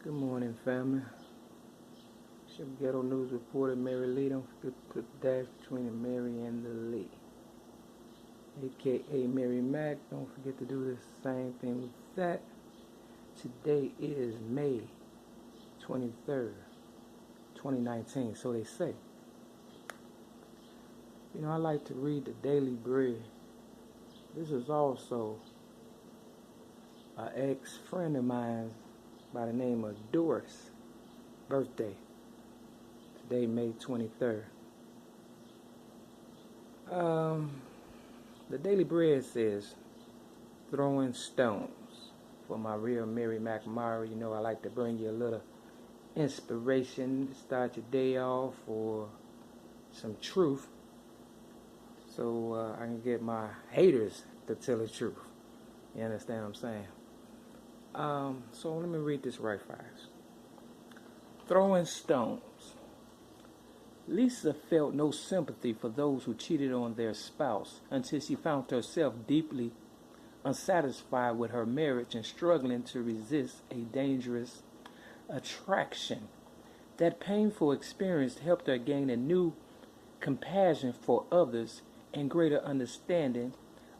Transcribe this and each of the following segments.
Good morning, family. It's your ghetto news reporter, Mary Lee. Don't forget to put the dash between the Mary and the Lee, aka Mary Mac. Don't forget to do the same thing with that. Today is May 23rd, 2019, so they say. You know, I like to read the Daily Bread. This is also an ex-friend of mine by the name of Doris' birthday. Today, May 23rd. The Daily Bread says, throwing stones. For my real Mary McMurray, you know I like to bring you a little inspiration to start your day off, or some truth, so I can get my haters to tell the truth. You understand what I'm saying? So let me read this right fast. Throwing stones. Lisa felt no sympathy for those who cheated on their spouse until she found herself deeply unsatisfied with her marriage and struggling to resist a dangerous attraction. That painful experience helped her gain a new compassion for others and greater understanding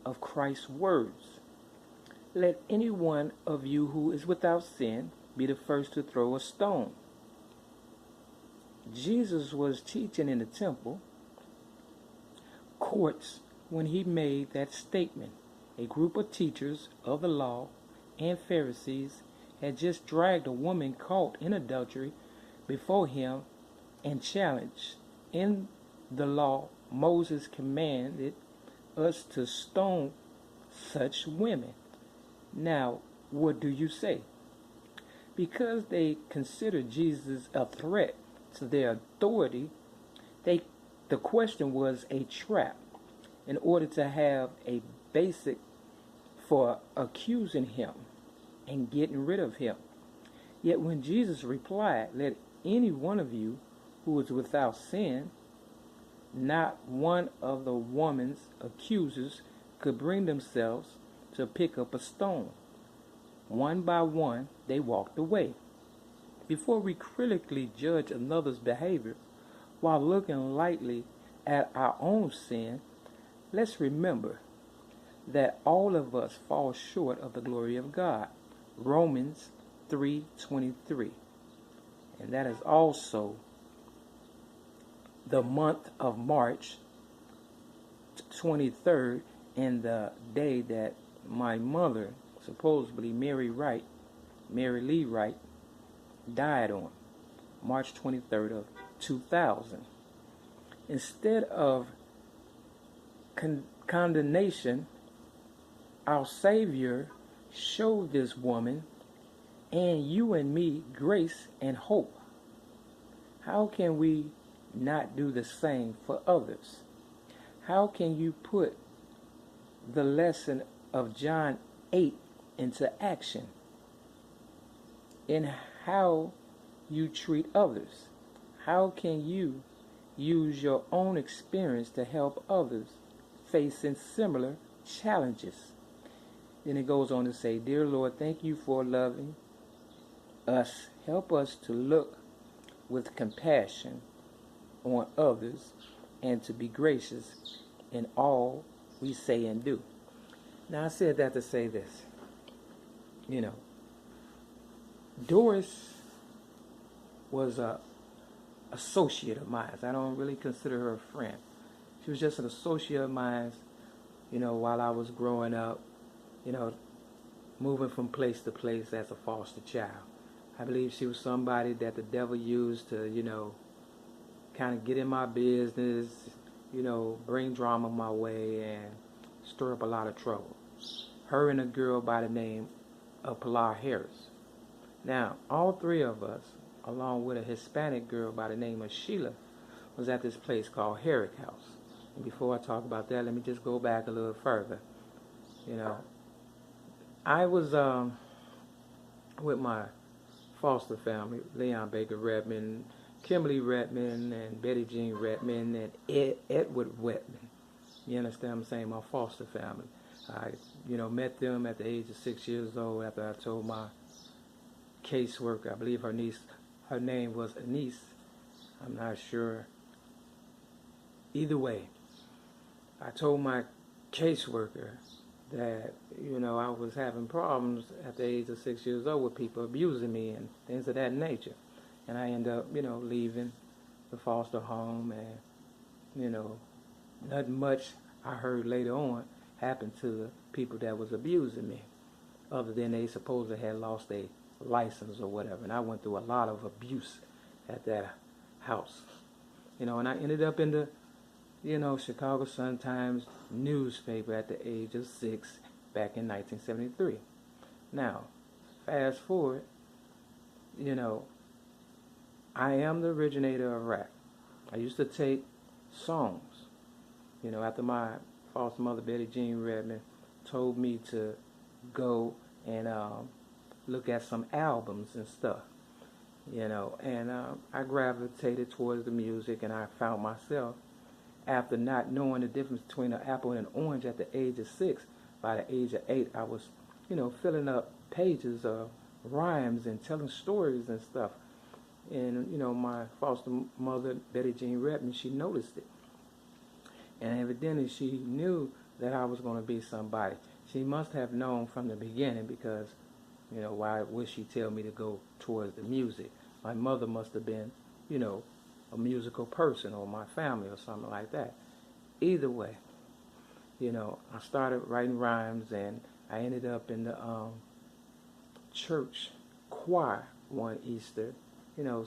of Christ's words. Let any one of you who is without sin be the first to throw a stone. Jesus was teaching in the temple courts when he made that statement. A group of teachers of the law and Pharisees had just dragged a woman caught in adultery before him and challenged. In the law, Moses commanded us to stone such women. Now, what do you say? Because they considered Jesus a threat to their authority, the question was a trap in order to have a basic for accusing him and getting rid of him. Yet when Jesus replied, let any one of you who is without sin, not one of the woman's accusers could bring themselves to pick up a stone. One by one, they walked away. Before we critically judge another's behavior while looking lightly at our own sin, let's remember that all of us fall short of the glory of God. Romans 3:23. And that is also the month of March 23rd, and the day that my mother, supposedly Mary Lee Wright, died on, March 23rd of 2000. Instead of condemnation, our Savior showed this woman and you and me grace and hope. How can we not do the same for others? How can you put the lesson of John 8 into action in how you treat others? How can you use your own experience to help others facing similar challenges? Then it goes on to say, dear Lord, thank you for loving us. Help us to look with compassion on others and to be gracious in all we say and do. Now I said that to say this. You know, Doris was a associate of mine. I don't really consider her a friend. She was just an associate of mine, you know, while I was growing up, you know, moving from place to place as a foster child. I believe she was somebody that the devil used to, you know, kind of get in my business, you know, bring drama my way and stir up a lot of trouble. Her and a girl by the name of Pilar Harris. Now, all three of us, along with a Hispanic girl by the name of Sheila, was at this place called Herrick House. And before I talk about that, let me just go back a little further. You know, I was with my foster family, Leon Baker Redmond, Kimberly Redmond, and Betty Jean Redmond, and Edward Redmond. You understand what I'm saying? My foster family. I, you know, met them at the age of 6 years old after I told my caseworker. I believe her name was Anise. I'm not sure. Either way, I told my caseworker that, I was having problems at the age of 6 years old with people abusing me and things of that nature. And I ended up, leaving the foster home, and, nothing much I heard later on happened to the people that was abusing me, other than they supposedly had lost their license or whatever. And I went through a lot of abuse at that house. And I ended up in the Chicago Sun-Times newspaper at the age of 6 back in 1973. Now, fast forward, I am the originator of rap. I used to take songs, after my foster mother, Betty Jean Redmond, told me to go and look at some albums and stuff, and I gravitated towards the music, and I found myself, after not knowing the difference between an apple and an orange at the age of 6, by the age of 8, I was, filling up pages of rhymes and telling stories and stuff. And, my foster mother, Betty Jean Redmond, she noticed it. And evidently she knew that I was going to be somebody. She must have known from the beginning, because, why would she tell me to go towards the music? My mother must have been, a musical person, or my family or something like that. Either way, I started writing rhymes, and I ended up in the church choir one Easter,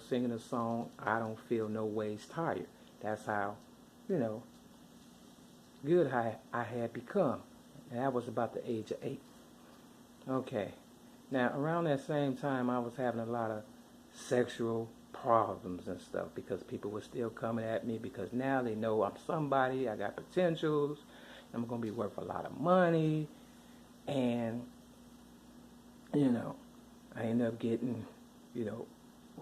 singing a song, I Don't Feel No Ways Tired. That's how, good I had become. And that was about the age of 8. Okay. Now, around that same time, I was having a lot of sexual problems and stuff, because people were still coming at me, because now they know I'm somebody, I got potentials, I'm going to be worth a lot of money, and, I ended up getting,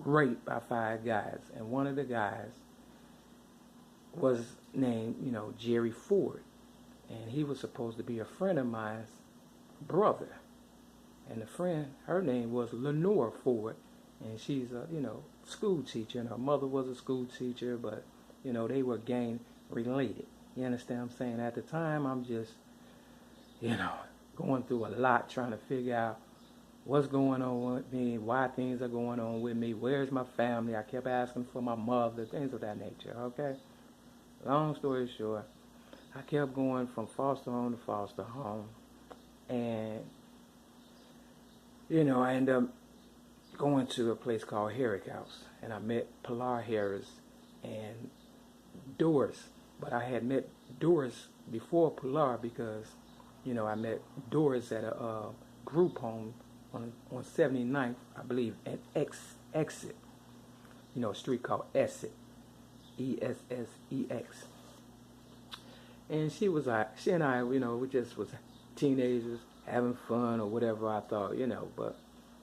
raped by 5 guys, and one of the guys was named, Jerry Ford, and he was supposed to be a friend of mine's brother, and the friend, her name was Lenore Ford, and she's a, school teacher, and her mother was a school teacher, but, they were gang related. You understand what I'm saying? At the time, I'm just, going through a lot, trying to figure out what's going on with me, why things are going on with me, where's my family. I kept asking for my mother, things of that nature, okay? Long story short, I kept going from foster home to foster home, and, I ended up going to a place called Herrick House, and I met Pilar Harris and Doris. But I had met Doris before Pilar, because, I met Doris at a group home on 79th, I believe, at Exit, a street called Essex, Essex. And she and I, we just was teenagers having fun or whatever, I thought, but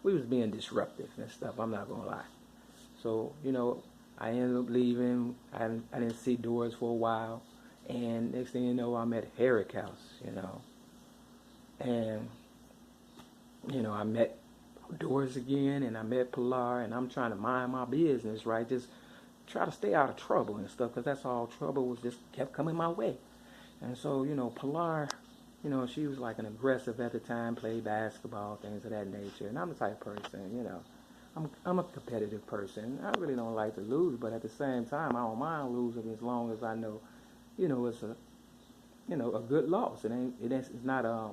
we was being disruptive and stuff, I'm not going to lie. So, I ended up leaving. I didn't see Doris for a while. And next thing you know, I'm at Herrick House, And, I met Doris again, and I met Pilar, and I'm trying to mind my business, right? Just try to stay out of trouble and stuff, because that's all, trouble was just kept coming my way. And so, Pilar, she was like an aggressive at the time, played basketball, things of that nature. And I'm the type of person, I'm a competitive person. I really don't like to lose, but at the same time, I don't mind losing as long as I know, it's a good loss. It's not a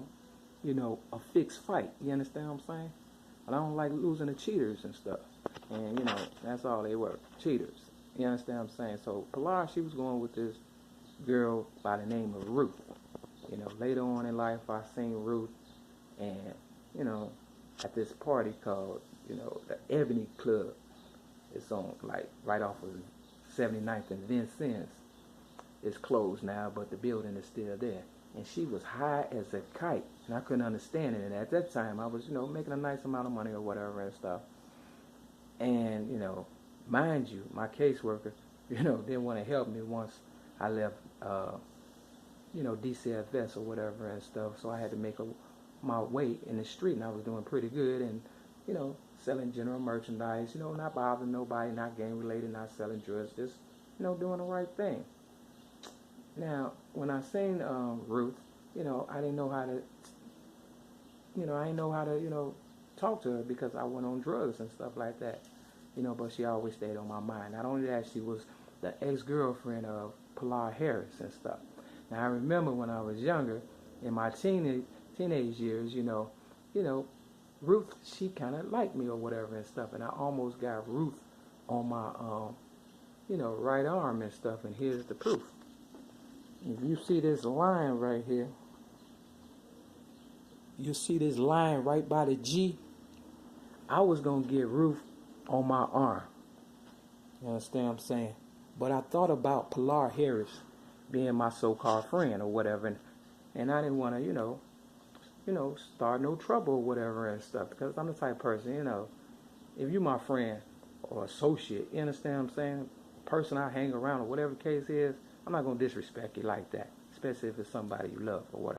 fixed fight. You understand what I'm saying? But I don't like losing to cheaters and stuff. And that's all they were, cheaters. You understand what I'm saying? So Pilar, she was going with this girl by the name of Ruth. Later on in life, I seen Ruth, and at this party called, the Ebony Club. It's on, like, right off of 79th and Vincennes. It's closed now, but the building is still there. And she was high as a kite, and I couldn't understand it. And at that time, I was, making a nice amount of money or whatever and stuff. And, mind you, my caseworker, didn't want to help me once I left, DCFS or whatever and stuff. So I had to make my way in the street, and I was doing pretty good. And, selling general merchandise, not bothering nobody, not gang related, not selling drugs, just, doing the right thing. Now, when I seen Ruth, I didn't know how to, I didn't know how to, talk to her because I went on drugs and stuff like that. But she always stayed on my mind. Not only that, she was the ex-girlfriend of Pilar Harris and stuff. Now, I remember when I was younger, in my teenage years, Ruth, she kind of liked me or whatever and stuff, and I almost got Ruth on my, right arm and stuff, and here's the proof. If you see this line right here, you see this line right by the G, I was going to get Ruth on my arm. You understand what I'm saying? But I thought about Pilar Harris being my so-called friend or whatever, and I didn't want to, start no trouble or whatever and stuff, because I'm the type of person, if you my friend or associate, you understand what I'm saying, person I hang around or whatever the case is, I'm not going to disrespect you like that, especially if it's somebody you love or whatever.